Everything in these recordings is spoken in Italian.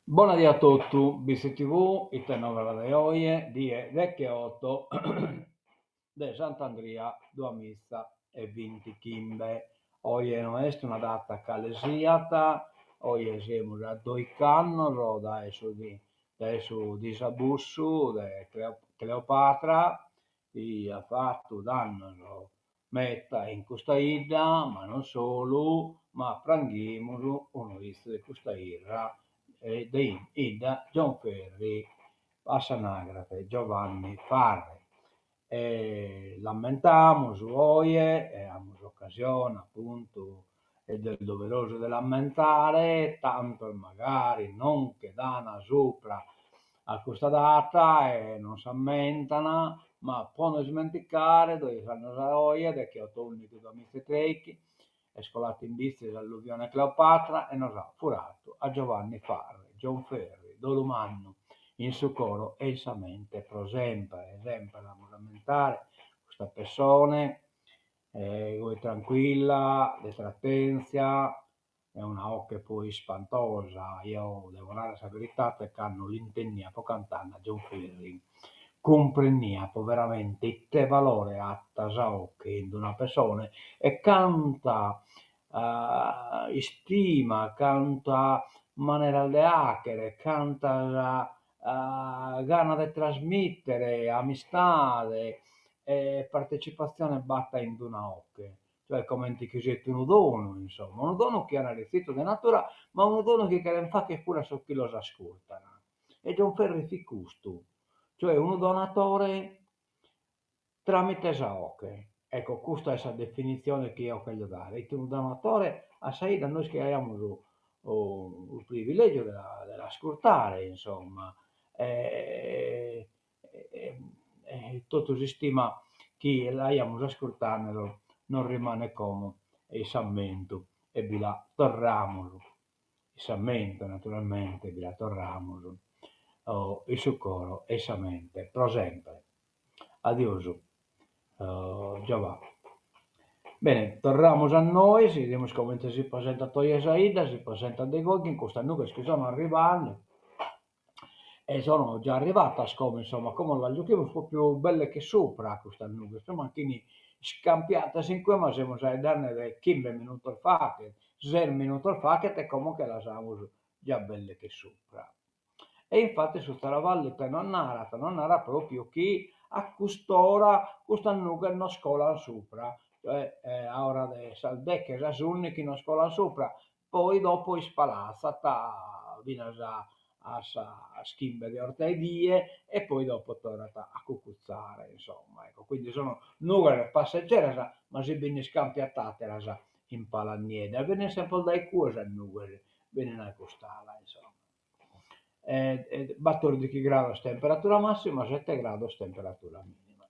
Buonasera a tutti, BCTV, il tenore delle oie, di vecchie 8 di Sant'Andrea, due missa e 20 chimbe. Oggi non è una data calesiata, oggi siamo a due canno, da su di Sabussu, di Cleopatra, che ha fatto danno metta in questa ida, ma non solo, ma pranghiamo uno di questa ira di Ida Gianferri a Sanagrafe Giovanni Farre. Lamentamo su oie, abbiamo occasione appunto del doveroso di lamentare, tanto magari non che dana sopra a questa data e non si ammentano, ma possono smenticare dove fanno la oia che autunni di 2003 è scolato in vista dell'alluvione Cleopatra e non ha furato a Giovanni Farre, John Ferri, Dolumanno, in soccorro esamente pro sempre da lamentare questa persona tranquilla, di trattenza, è una ocche poi spantosa, io devo dare la verità perché hanno l'intenia cantare John Ferri, comprenia veramente che valore ha tasauche in una persona e canta stima, canta maniera de hackere, canta gana di trasmettere amistade e partecipazione batta in una ocche, cioè come ti chiusetti un dono, insomma, un dono che è arricchito di natura, ma un dono che non fa che pure su chi lo ascoltano. E John Ferri fi custo, cioè un donatore tramite Saoche. Ecco, questa è la definizione che io voglio dare. Un donatore assai da noi che abbiamo il privilegio dell'ascoltare, insomma. Tutto si stima che l'abbiamo ascoltato non rimane come il sammento e vi la torramo. Il sammento, naturalmente, vi la torramo. Il socorro, esamente, pro sempre. Adioso. Già va. Bene, torniamo a noi, vediamo come si presenta Toia Saida, si presenta De Goghi, in questa nuca che sono arrivando e sono già arrivata, come insomma, come la giochiamo un po' più belle che sopra questa nuca, insomma, quindi scampiata sin qui, ma siamo già danne 15 minuti fa, che 0 minuti fa, che te comunque la siamo già belle che sopra. E infatti su sta valle non era proprio chi a quest'ora questa nuca non scola sopra, cioè ora saldecche ragioni che non scola sopra, poi dopo spalazza viene a schimbe di ortaidie e poi dopo torna a cucuzzare, insomma, ecco, quindi sono nuvole passeggere, ma si viene scampiatate in palaniere, viene sempre dai cuosa nuvole, viene una costala, insomma. Va 14 gradi temperatura massima, 7 gradi temperatura minima.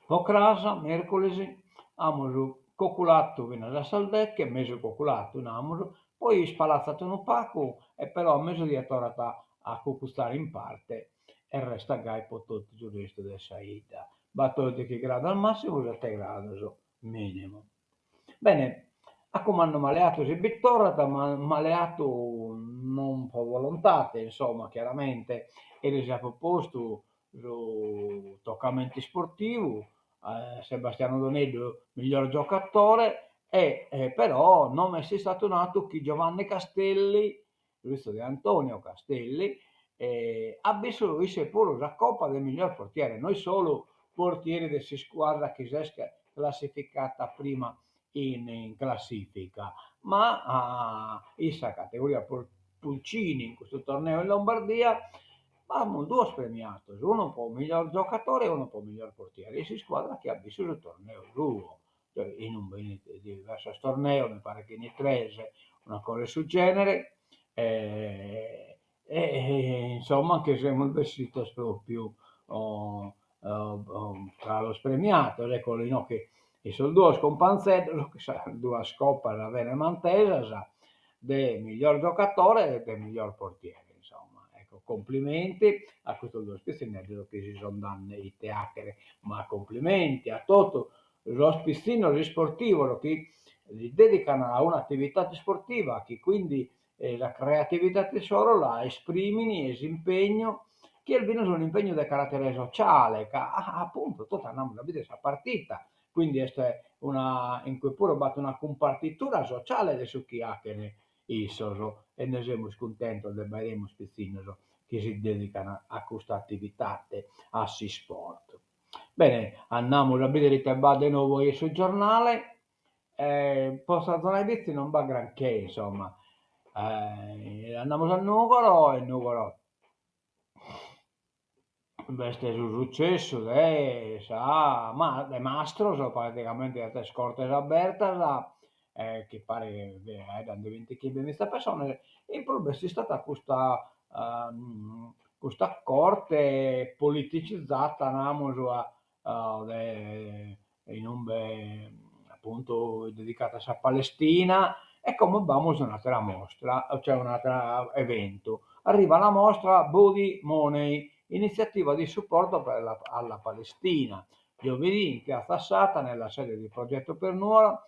Okrasa, mercoledì, abbiamo cocolato fino alla saldecche, mezzo cocolato, poi spalazzato un pacco e però a mezzo di tornata a cucustare in parte e resta gai per tutto il resto della saida. Va 12 gradi al massimo, 7 gradi minimo. Bene, a comando maleato si bittorata, ma maleato non per volontà, insomma, chiaramente, e si è proposto su toccamenti sportivi, Sebastiano Donedo miglior giocatore, però non è stato nato chi Giovanni Castelli, visto di Antonio Castelli, ha visto pure la coppa del miglior portiere, noi solo portieri di squadra che si è classificata prima in classifica, ma in questa categoria Pulcini in questo torneo in Lombardia abbiamo due premiati, uno per miglior giocatore e uno per miglior portiere, e si squadra che ha visto il torneo suo, cioè in un diverso torneo, mi pare che in Itrese, una cosa sul genere, insomma che siamo vestiti più oh, tra lo spremiato, ecco, no, che i sono due scompanzedolo, che sa, due scopa la Venemantesa, sa, del miglior giocatore e del miglior portiere, insomma. Ecco, complimenti a questi due spizzinelli che si sono danno i teatri, ma complimenti a tutto lo spizzino sportivo che li dedicano a un'attività sportiva, che quindi la creatività tesoro la esprimini e si impegno che il vino è un impegno di carattere sociale, che appunto tutta la vita è partita, quindi è una, in cui pure batte una compartitura sociale su chi ha che ne isoro e ne siamo contenti del baremo spizzinoso che si dedicano a questa attività, a si sport. Bene, andiamo a vedere che va di nuovo sul giornale, posta zona vizi non va granché, insomma. Andiamo al Nugolo e il Nugolo questo è successo, sa, ma è mastro, so praticamente le scorte aperta, che pare che da 20 km questa persona, e il problema è stata questa corte politicizzata, in un appunto dedicata a Palestina, e come vamo su un'altra mostra, cioè un altro evento. Arriva la mostra Body Money, iniziativa di supporto alla Palestina. Giovedì in Piazza Assata, nella sede di Progetto per Nuoro,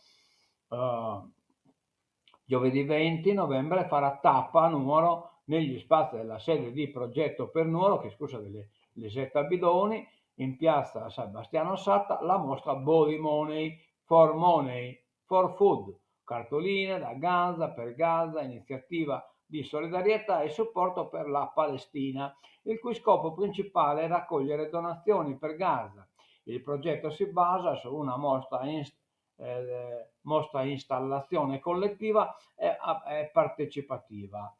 giovedì 20 novembre farà tappa a Nuoro negli spazi della sede di Progetto per Nuoro, che scusa delle Lisetta Bidoni, in piazza San Bastiano Satta, la mostra Body Money for Food, cartoline da Gaza, per Gaza, iniziativa di solidarietà e supporto per la Palestina, il cui scopo principale è raccogliere donazioni per Gaza. Il progetto si basa su una mostra installazione collettiva e partecipativa.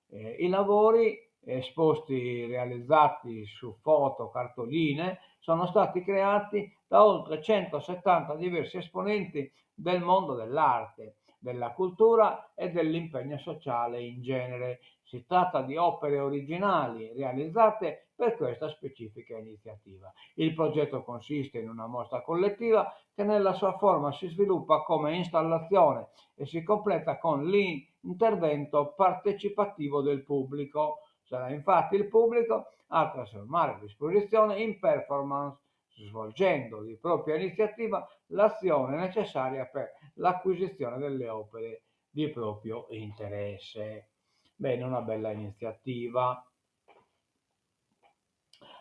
I lavori esposti realizzati su foto, cartoline, sono stati creati da oltre 170 diversi esponenti del mondo dell'arte, della cultura e dell'impegno sociale in genere. Si tratta di opere originali realizzate per questa specifica iniziativa. Il progetto consiste in una mostra collettiva che nella sua forma si sviluppa come installazione e si completa con l'intervento partecipativo del pubblico. Sarà infatti il pubblico a trasformare l'esposizione in performance, svolgendo di propria iniziativa l'azione necessaria per l'acquisizione delle opere di proprio interesse. Bene, una bella iniziativa.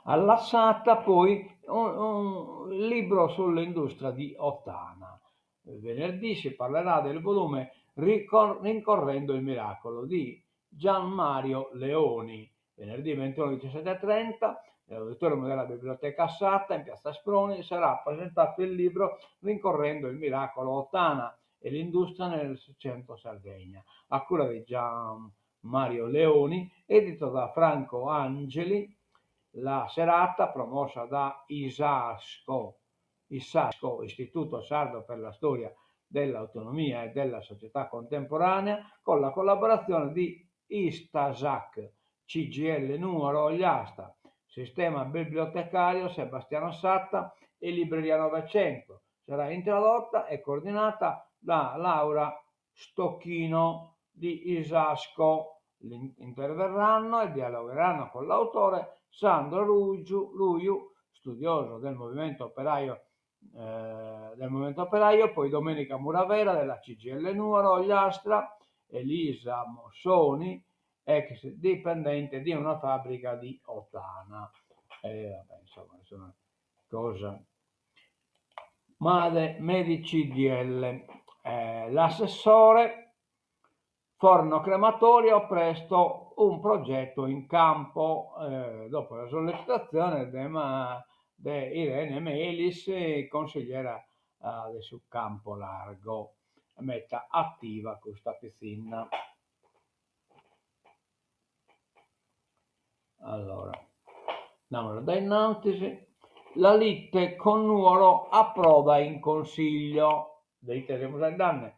Allassata poi un libro sull'industria di Ottana. Venerdì si parlerà del volume Rincorrendo il miracolo di Gian Mario Leoni. Venerdì 21 17:30 nell'auditorium della Biblioteca Assata in Piazza Sproni sarà presentato il libro Rincorrendo il miracolo Ottana e l'industria nel centro Sardegna, a cura di Gian Mario Leoni, edito da Franco Angeli. La serata, promossa da ISASCO, Istituto Sardo per la Storia dell'Autonomia e della Società Contemporanea, con la collaborazione di Istasac, CGL Nuoro Ogliasta, Sistema Bibliotecario Sebastiano Satta e Libreria Novecento. Sarà introdotta e coordinata da Laura Stocchino di Isasco. Interverranno e dialogheranno con l'autore Sandro Luiu, studioso del movimento operaio, poi Domenica Muravera della CGL Nuoro Ogliastra, Elisa Mossoni, ex dipendente di una fabbrica di Ottana. Vabbè, insomma, una cosa. Medici DL, l'assessore Forno Crematorio, presto un progetto in campo, dopo la sollecitazione di Irene Melis, consigliera del Campo Largo, metta attiva questa piscina. Allora, la lite con Nuoro approda in consiglio, lite delle danne,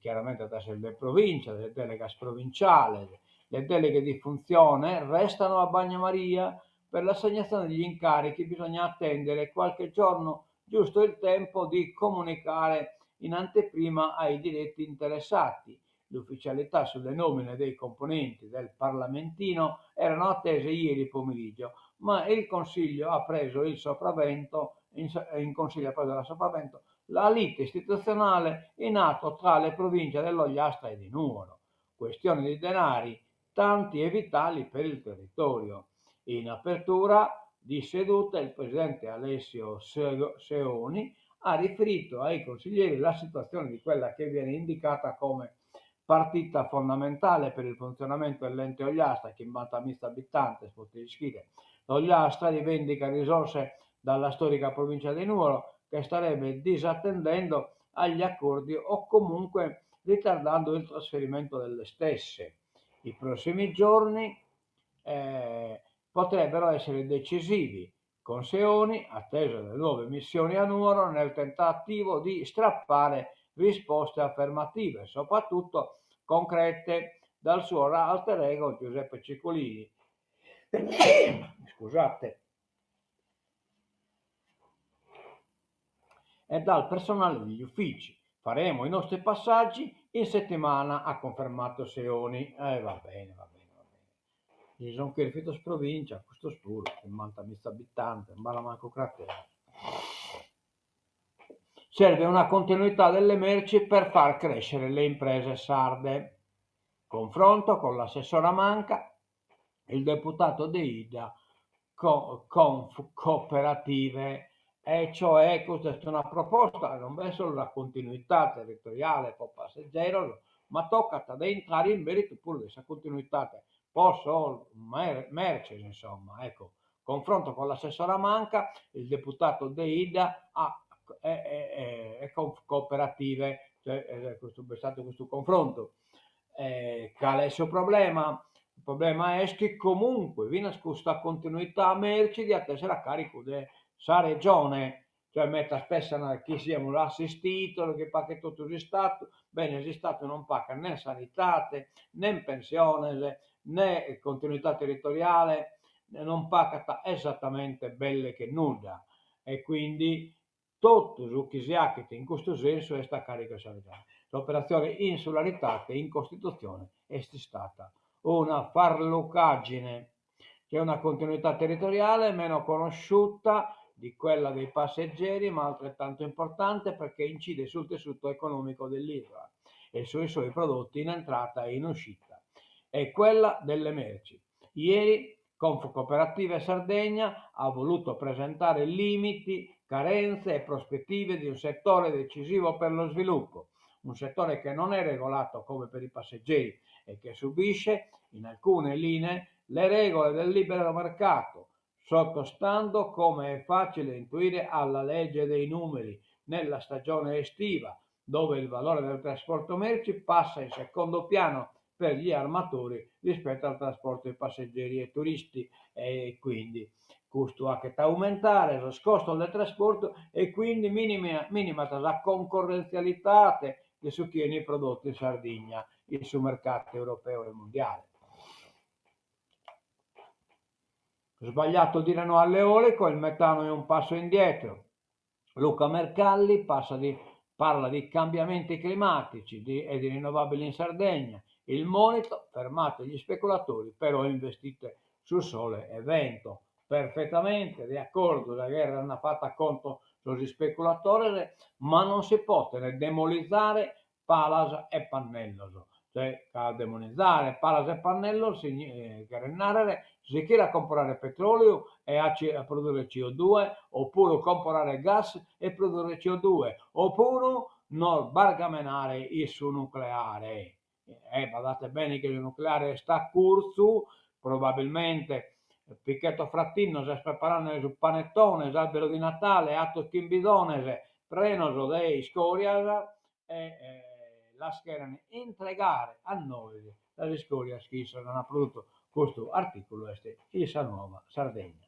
chiaramente da le province, le deleghe provinciali, le deleghe di funzione restano a Bagnomaria. Per l'assegnazione degli incarichi bisogna attendere qualche giorno, giusto il tempo di comunicare in anteprima ai diretti interessati. L'ufficialità sulle nomine dei componenti del Parlamentino erano attese ieri pomeriggio, ma il Consiglio ha preso il sopravvento, in Consiglio ha preso la sopravvento la lite istituzionale in atto tra le province dell'Ogliastra e di Nuoro. Questione di denari, tanti e vitali per il territorio. In apertura di seduta il presidente Alessio Seoni ha riferito ai consiglieri la situazione di quella che viene indicata come partita fondamentale per il funzionamento dell'ente Ogliastra, che in Bantamista abitante, l'Ogliastra rivendica risorse dalla storica provincia di Nuoro che starebbe disattendendo agli accordi o comunque ritardando il trasferimento delle stesse. I prossimi giorni potrebbero essere decisivi, con Seoni, attese le nuove missioni a Nuoro, nel tentativo di strappare risposte affermative, soprattutto concrete, dal suo alter ego Giuseppe Ciccolini. Scusate. E dal personale degli uffici. Faremo i nostri passaggi in settimana, ha confermato Seoni. Va bene. Ci sono che rifiuto provincia, questo studio, in Mantamista abitante, in Balamanco Cratera. Serve una continuità delle merci per far crescere le imprese sarde. Confronto con l'assessora Manca, il deputato De Ida, con cooperative, e cioè questa è una proposta, non è solo la continuità territoriale per passeggero, ma tocca ad entrare in merito pure di questa continuità, posso merce, insomma, ecco. Confronto con l'assessora Manca, il deputato De Ida è con cooperative, cioè è stato questo confronto. Qual è il suo problema? Il problema è che comunque viene questa continuità merci di attesa a carico della regione, cioè metta spesso chi siamo l'assistito, che paga tutto il Stato, bene, il Stato non paga né sanità, né pensione, né continuità territoriale, non paga esattamente belle che nulla, e quindi tutto ciò che si ha in questo senso è sta carica sanitaria. L'operazione insularità in Costituzione è stata una farlocaggine, che è una continuità territoriale meno conosciuta di quella dei passeggeri, ma altrettanto importante perché incide sul tessuto economico dell'isola e sui suoi prodotti in entrata e in uscita. È quella delle merci. Ieri Confcooperative Sardegna ha voluto presentare limiti, carenze e prospettive di un settore decisivo per lo sviluppo, un settore che non è regolato come per i passeggeri e che subisce in alcune linee le regole del libero mercato, sottostando, come è facile intuire, alla legge dei numeri nella stagione estiva, dove il valore del trasporto merci passa in secondo piano per gli armatori rispetto al trasporto di passeggeri e turisti, e quindi costo anche da aumentare, lo costo del trasporto e quindi minima la concorrenzialità che sostiene i prodotti in Sardegna e sul mercato europeo e mondiale. Sbagliato dire no all'eolico, il metano è un passo indietro. Luca Mercalli parla di cambiamenti climatici e di rinnovabili in Sardegna. Il monito, fermate gli speculatori, però investite sul sole e vento. Perfettamente d'accordo, la guerra è una fatta contro gli speculatori, ma non si può demonizzare Palas e Pannello. Cioè, a demonizzare Palas e Pannello significa si quiere comprare petrolio e a produrre CO2, oppure comprare gas e produrre CO2, oppure non barcamenare il suo nucleare. Guardate bene che il nucleare sta a corso, probabilmente Picchetto Frattino si sta preparando sul panettone, l'albero di Natale, atto chimbidone, prenoso dei scoria la schierano entregare a noi la scoria che non ha prodotto questo articolo è Isa Nuova Sardegna.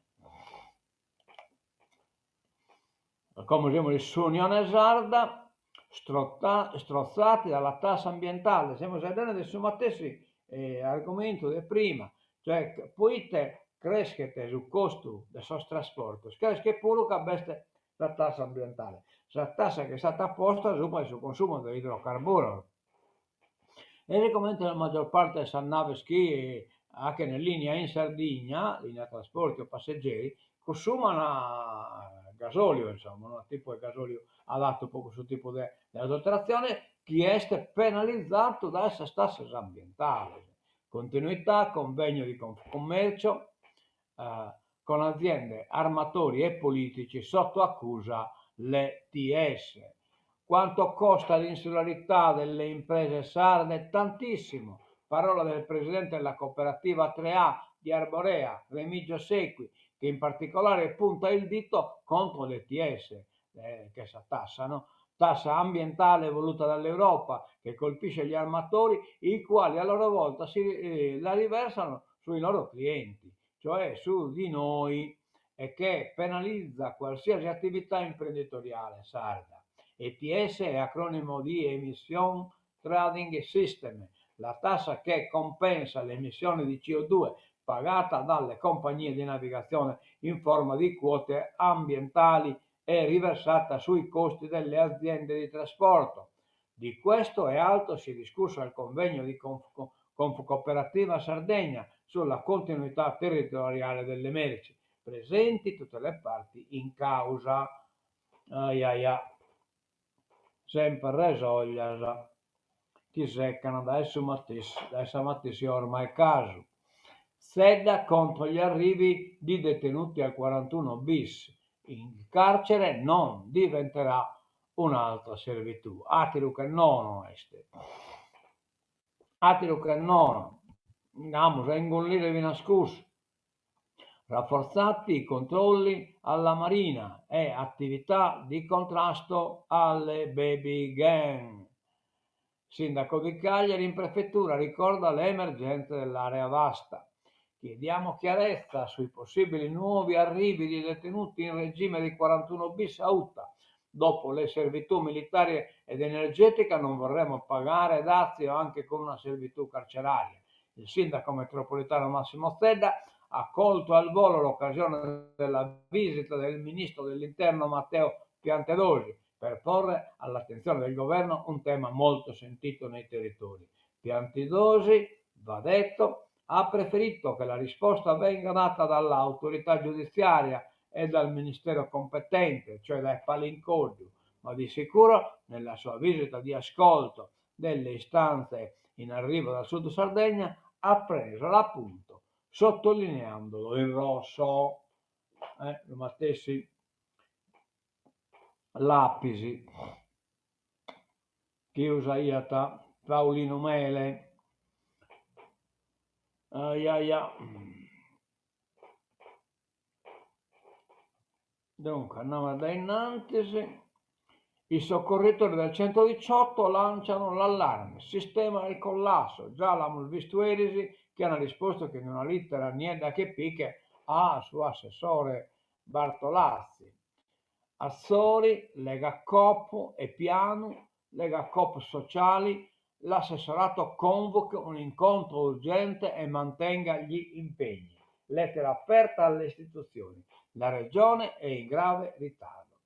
Come siamo di Unione Sarda, strozzati dalla tassa ambientale, siamo Sardegna adesso matessi argomento di prima, cioè poi te crescete sul costo del suo trasporto, che pure che beste la tassa ambientale, la tassa che è stata posta sul consumo di idrocarburo. E come la maggior parte delle nave ski, anche in linea in Sardegna, linea trasporti o passeggeri, consumano gasolio, insomma, un tipo di gasolio adatto proprio sul tipo di autotrazione, che è penalizzato da queste tasse ambientali. Continuità, convegno di commercio con aziende, armatori e politici sotto accusa l'ETS. Quanto costa l'insularità delle imprese sarde? Tantissimo. Parola del presidente della cooperativa 3A di Arborea, Remigio Sequi, che in particolare punta il dito contro l'ETS, che si tassano, tassa ambientale voluta dall'Europa, che colpisce gli armatori, i quali a loro volta la riversano sui loro clienti, cioè su di noi, e che penalizza qualsiasi attività imprenditoriale sarda. ETS è acronimo di Emission Trading System, la tassa che compensa le emissioni di CO2 pagata dalle compagnie di navigazione in forma di quote ambientali e riversata sui costi delle aziende di trasporto. Di questo e altro si è discusso al convegno di Confcooperativa Sardegna sulla continuità territoriale delle merci, presenti tutte le parti in causa. Sempre resoglias ti seccano da mattissi ormai caso. Sedda contro gli arrivi di detenuti al 41 bis. In carcere non diventerà un'altra servitù. Atiru che non este. Atiru che non. Andiamo a ingollire nascosto. Rafforzati i controlli alla Marina e attività di contrasto alle baby gang. Sindaco di Cagliari in prefettura ricorda le emergenze dell'area vasta. Chiediamo chiarezza sui possibili nuovi arrivi di detenuti in regime di 41 bis a UTA. Dopo le servitù militari ed energetica non vorremmo pagare dazio anche con una servitù carceraria. Il sindaco metropolitano Massimo Zedda ha colto al volo l'occasione della visita del ministro dell'Interno Matteo Piantedosi per porre all'attenzione del governo un tema molto sentito nei territori. Piantedosi, va detto, ha preferito che la risposta venga data dall'autorità giudiziaria e dal ministero competente, cioè dai palincodio, ma di sicuro nella sua visita di ascolto delle istanze in arrivo dal sud Sardegna ha preso l'appunto, sottolineandolo in rosso. Lo mettessi Lapisi, chiusa iata, Paolino Mele, Dunque, andiamo da innanzi. I soccorritori del 118 lanciano l'allarme, sistema il collasso. Già l'abbiamo visto Erisi che hanno risposto che in una lettera niente che picche a suo assessore Bartolazzi. Azzori, Lega Coop e Piano, Lega Coop Sociali, l'assessorato convoca un incontro urgente e mantenga gli impegni. Lettera aperta alle istituzioni. La regione è in grave ritardo.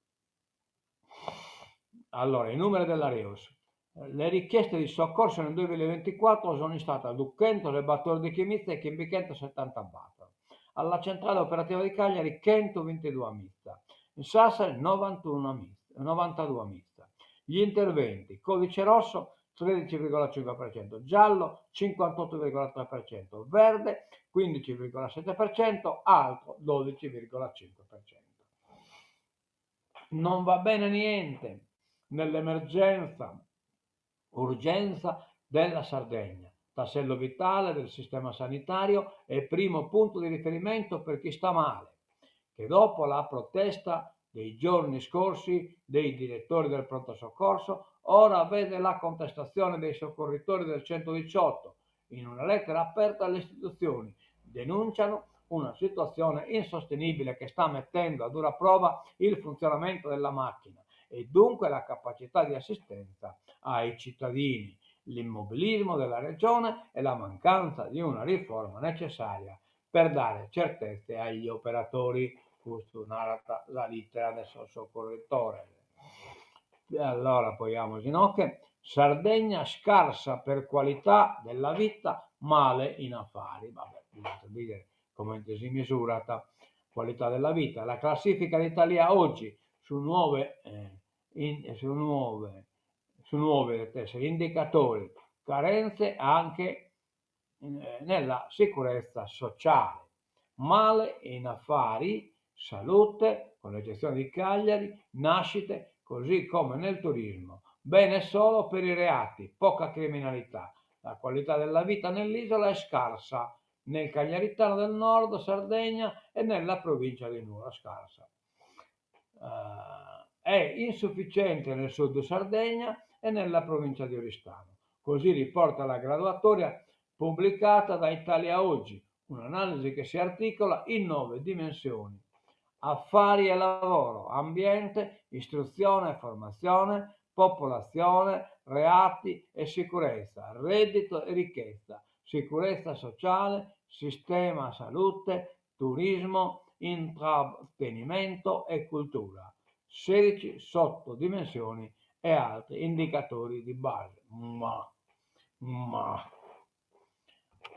Allora, i numeri dell'Areus. Le richieste di soccorso nel 2024 sono state a Lucchento, Rebattore di Chimizza e Chimbichento 74. Alla centrale operativa di Cagliari 122 mizza. In Sassari 92 mizza. Gli interventi, codice rosso 13,5%, giallo 58,3%, verde 15,7%, altro 12,5%. Non va bene niente nell'emergenza, urgenza della Sardegna, tassello vitale del sistema sanitario e primo punto di riferimento per chi sta male, che dopo la protesta dei giorni scorsi dei direttori del pronto soccorso, ora vede la contestazione dei soccorritori del 118 in una lettera aperta alle istituzioni, denunciano una situazione insostenibile che sta mettendo a dura prova il funzionamento della macchina e dunque la capacità di assistenza ai cittadini, l'immobilismo della regione e la mancanza di una riforma necessaria per dare certezze agli operatori. Questo narra la lettera del soccorritore. E allora poi che Sardegna scarsa per qualità della vita, male in affari. Vabbè, bisogna dire come si misura la qualità della vita. La classifica d'Italia oggi su nuove indicatori, carenze anche nella sicurezza sociale, male in affari, salute, con l'eccezione di Cagliari, nascite, così come nel turismo. Bene solo per i reati, poca criminalità. La qualità della vita nell'isola è scarsa, nel Cagliaritano del Nord, Sardegna e nella provincia di Nuoro, scarsa. È insufficiente nel sud Sardegna e nella provincia di Oristano. Così riporta la graduatoria pubblicata da Italia Oggi, un'analisi che si articola in 9 dimensioni: affari e lavoro, ambiente, istruzione e formazione, popolazione, reati e sicurezza, reddito e ricchezza, sicurezza sociale, sistema salute, turismo, intrattenimento e cultura, 16 sottodimensioni e altri indicatori di base. Ma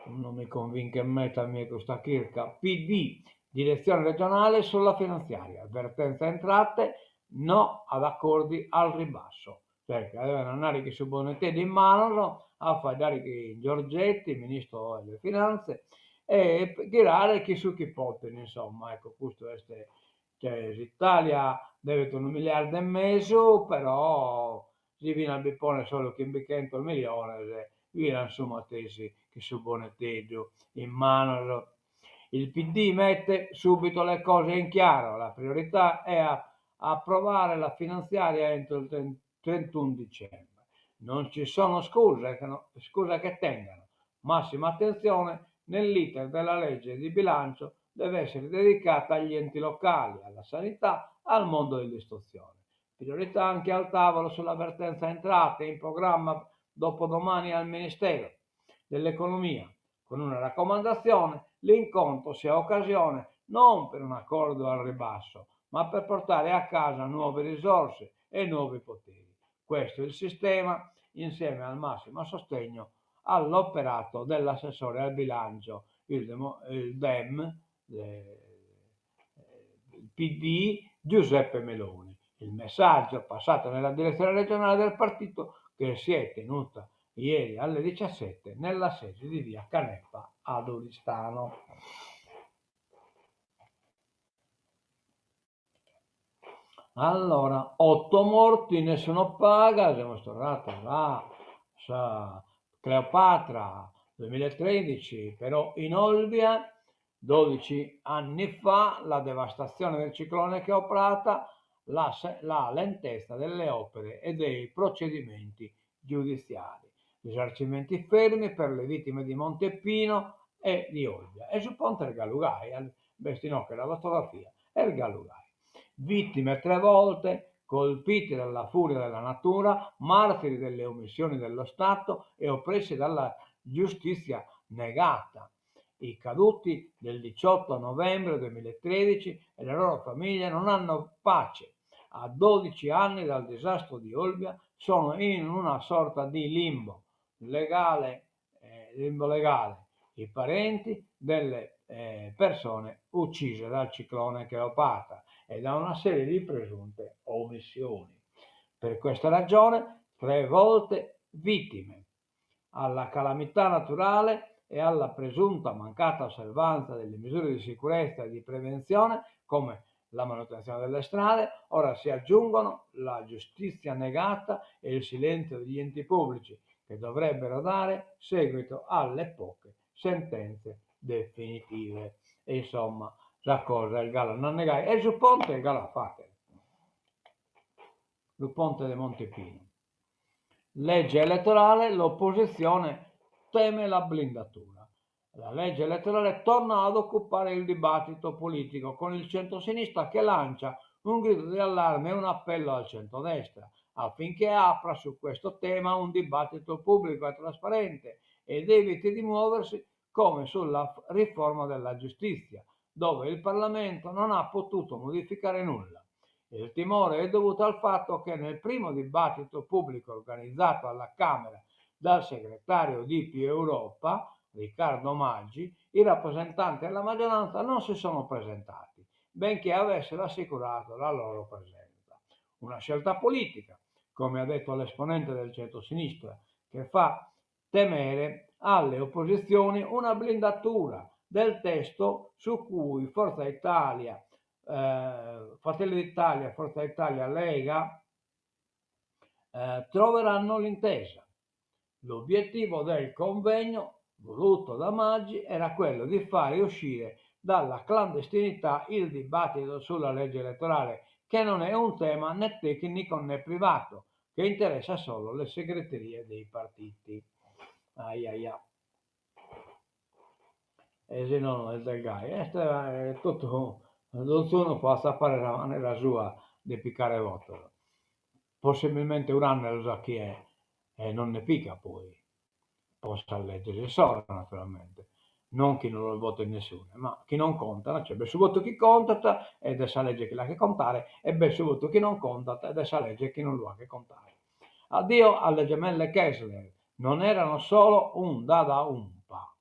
non mi convince meta mia questa chirca. PD, direzione regionale sulla finanziaria, avvertenza entrate, no ad accordi al ribasso. Perché avevano andare che su Bonetè di mano a fare che Giorgetti, ministro delle finanze, e tirare chi su chi poteri, insomma, ecco, questo è cioè, l'Italia deve 1,5 miliardi, però si viene al bippone solo che in bicchento il milione, viene insomma tesi che su Bonetteggio in mano. Il PD mette subito le cose in chiaro, la priorità è approvare la finanziaria entro il 31 dicembre. Non ci sono scuse che tengano. Massima attenzione nell'iter della legge di bilancio deve essere dedicata agli enti locali, alla sanità, al mondo dell'istruzione. Priorità anche al tavolo sull'avvertenza entrate in programma dopodomani al Ministero dell'Economia, con una raccomandazione: l'incontro sia occasione non per un accordo al ribasso, ma per portare a casa nuove risorse e nuovi poteri. Questo è il sistema, insieme al massimo sostegno all'operato dell'assessore al bilancio, il DEM, il PD Giuseppe Meloni. Il messaggio passato nella direzione regionale del partito che si è tenuta ieri alle 17 nella sede di via Canepa ad Oristano. Allora, 8 morti, nessuno paga, siamo tornati là, Cleopatra 2013, però in Olbia 12 anni fa la devastazione del ciclone Cleopatra, la lentezza delle opere e dei procedimenti giudiziari, risarcimenti fermi per le vittime di Montepino e di Olbia. E sul ponte il Galugai, Bestinocchio la fotografia, e il Galugai. Vittime 3 volte, colpiti dalla furia della natura, martiri delle omissioni dello Stato e oppressi dalla giustizia negata. I caduti del 18 novembre 2013 e le loro famiglie non hanno pace. A 12 anni dal disastro di Olbia sono in una sorta di limbo legale. I parenti delle persone uccise dal ciclone Cleopatra e da una serie di presunte omissioni. Per questa ragione, 3 volte vittime. Alla calamità naturale e alla presunta mancata osservanza delle misure di sicurezza e di prevenzione, come la manutenzione delle strade, ora si aggiungono la giustizia negata e il silenzio degli enti pubblici, che dovrebbero dare seguito alle poche sentenze definitive. E insomma, la cosa il Gallo non negai. E sul ponte il Gallo fate. Sul ponte di Montepino. Legge elettorale, l'opposizione teme la blindatura. La legge elettorale torna ad occupare il dibattito politico con il centrosinistra che lancia un grido di allarme e un appello al centrodestra affinché apra su questo tema un dibattito pubblico e trasparente ed eviti di muoversi come sulla riforma della giustizia, dove il Parlamento non ha potuto modificare nulla. Il timore è dovuto al fatto che nel primo dibattito pubblico organizzato alla Camera dal segretario di Più Europa, Riccardo Maggi, i rappresentanti della maggioranza non si sono presentati, benché avessero assicurato la loro presenza. Una scelta politica, come ha detto l'esponente del centro-sinistra, che fa temere alle opposizioni una blindatura del testo su cui Forza Italia, Fratelli d'Italia, Forza Italia, Lega troveranno l'intesa. L'obiettivo del convegno voluto da Maggi era quello di fare uscire dalla clandestinità il dibattito sulla legge elettorale, che non è un tema né tecnico né privato, che interessa solo le segreterie dei partiti. Ai ai ai. E se no, il del Gai. È tutto, non può fare la maniera sua di piccare voto. Possibilmente un anno lo sa chi è e non ne pica poi. Possa leggersi solo, naturalmente. Non chi non lo vota in nessuno, ma chi non conta, cioè su voto chi conta ed è sa legge chi l'ha che contare, e su voto chi non conta ed è sa legge chi non lo ha che contare. Addio alle gemelle Kessler, non erano solo un dada umpa.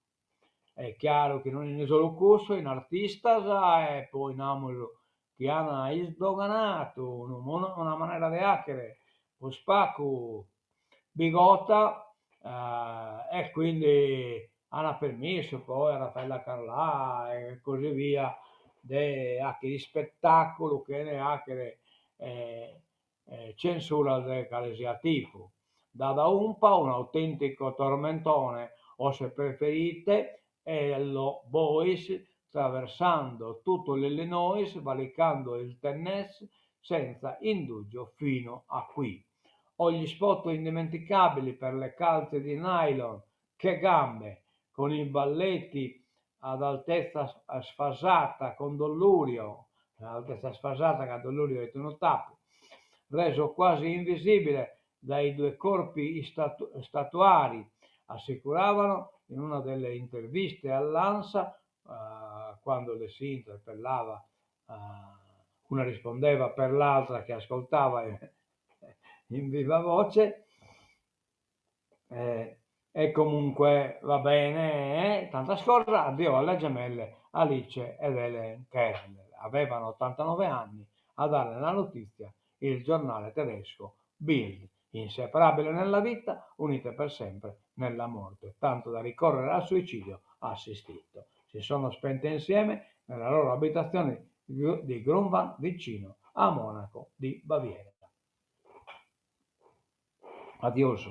È chiaro che non è solo corso in artista e poi namolo che hanno sdoganato una maniera di hackere, lo spacco bigota e quindi hanno permesso poi a Raffaella Carlà e così via anche di spettacolo che ne hackere censura del calesiativo. Da Umpa un autentico tormentone o se preferite lo Boys attraversando tutto l'Illinois, valicando il Tennessee senza indugio fino a qui. Ho gli spot indimenticabili per le calze di nylon, che gambe, con i balletti ad altezza sfasata con Dollurio, all'altezza sfasata che a Dollurio è un tappo, reso quasi invisibile dai due corpi statuari, assicuravano in una delle interviste all'ANSA, quando le si interpellava, una rispondeva per l'altra che ascoltava in viva voce, e comunque va bene, tanta scorsa, addio alle gemelle Alice ed Helen Kessler. Avevano 89 anni a dare la notizia il giornale tedesco Bild, inseparabile nella vita, unite per sempre nella morte, tanto da ricorrere al suicidio assistito. Si sono spente insieme nella loro abitazione di Grunwald vicino a Monaco di Baviera. Adios.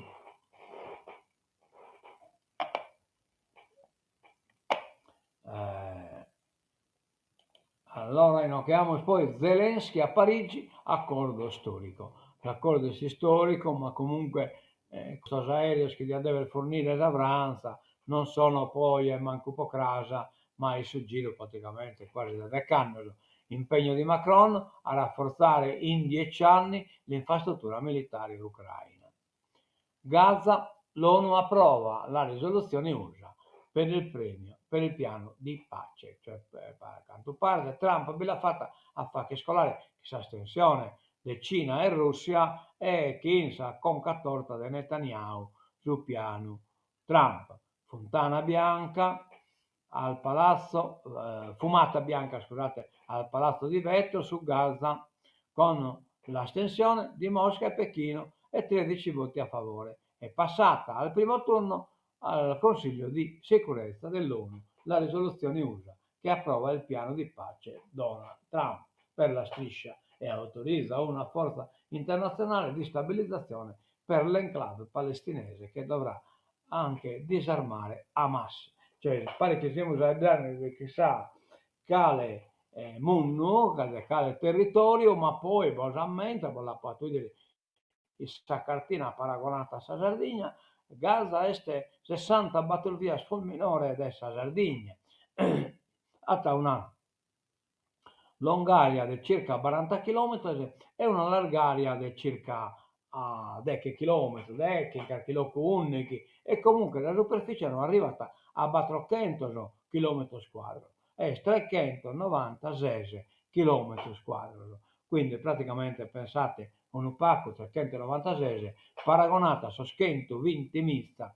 Allora invochiamo poi Zelensky a Parigi, accordo storico. L'accordo è storico, ma comunque questi aerei che gli deve fornire da Franza non sono poi manco po' crasa, ma il suo giro praticamente quasi da decennio. Impegno di Macron a rafforzare in 10 anni l'infrastruttura militare ucraina. Gaza, l'ONU approva la risoluzione USA per il premio, per il piano di pace, cioè a quanto pare Trump l'ha fatta a fare scolare questa estensione di Cina e Russia e chi sa con torta di Netanyahu sul piano Trump. Fontana bianca al palazzo, fumata bianca, scusate, al palazzo di vetro su Gaza con l'astensione di Mosca e Pechino e 13 voti a favore. È passata al primo turno al Consiglio di sicurezza dell'ONU la risoluzione USA che approva il piano di pace Donald Trump per la striscia e autorizza una forza internazionale di stabilizzazione per l'enclave palestinese che dovrà anche disarmare Hamas. Cioè, pare che siamo usati chissà quale munno, quale territorio, ma poi basamente, la pattugliere questa cartina paragonata a Sardegna, Gaza este 60 battlevias fulminore dessa Sardegna, hasta una longaria di circa 40 km e una largaria di circa 10 km, 10 km, e comunque la superficie non arrivata a 400 km quadro e 396 km quadro. Quindi praticamente pensate un pacco 396 paragonata a 120 mista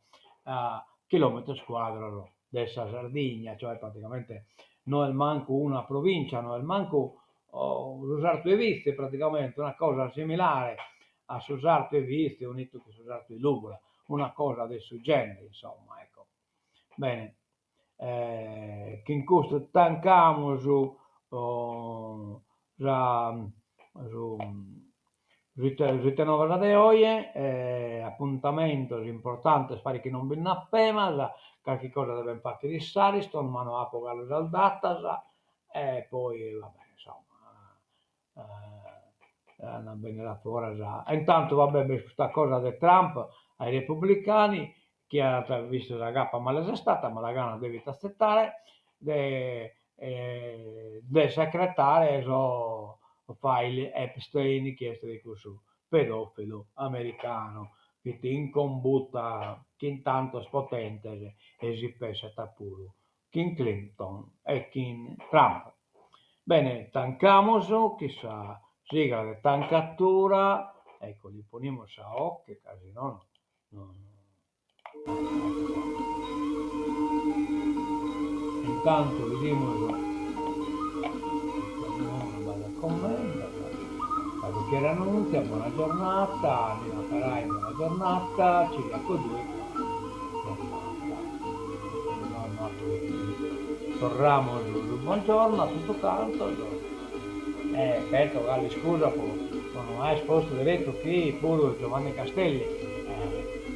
chilometri quadro dessa Sardegna, cioè praticamente non è manco una provincia, non è manco Susarto e Viste, praticamente una cosa similare a Susarto e Viste unito con Susarto e Lugura, una cosa del suo genere, insomma, ecco. Bene, che in questo tancamo su Rite novas de hoie, appuntamentos importantes pare che non ben appena, qualche cosa deve impaccherizzare, sto mano a pogare dal datas, e poi vabbè, insomma, una bella fuori già. E intanto vabbè, questa cosa del Trump ai repubblicani, che ha visto la gappa malese stata, ma la gana devi aspettare, del segretario file Epstein, chiesto di questo pedofilo americano che ti incombutta che intanto spotente e si pensa puro Kim Clinton e Kim Trump. Bene, tancamos, chissà, sigla de tancatura, ecco, li ponemos a occhio, casi no. Intanto vediamo vado a commento, vado che annunzia, buona giornata, Nina Carai, buona giornata, Ciriaco 2, torniamo buongiorno a tutto canto, certo, Galli scusa, non ho esposto diretto qui pure Giovanni Castelli,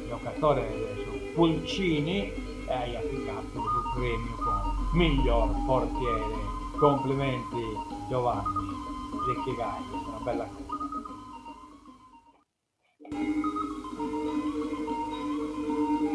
giocatore su Pulcini, e hai applicato il premio con miglior portiere. Complimenti Giovanni, Zecchi Gagli, una bella cosa.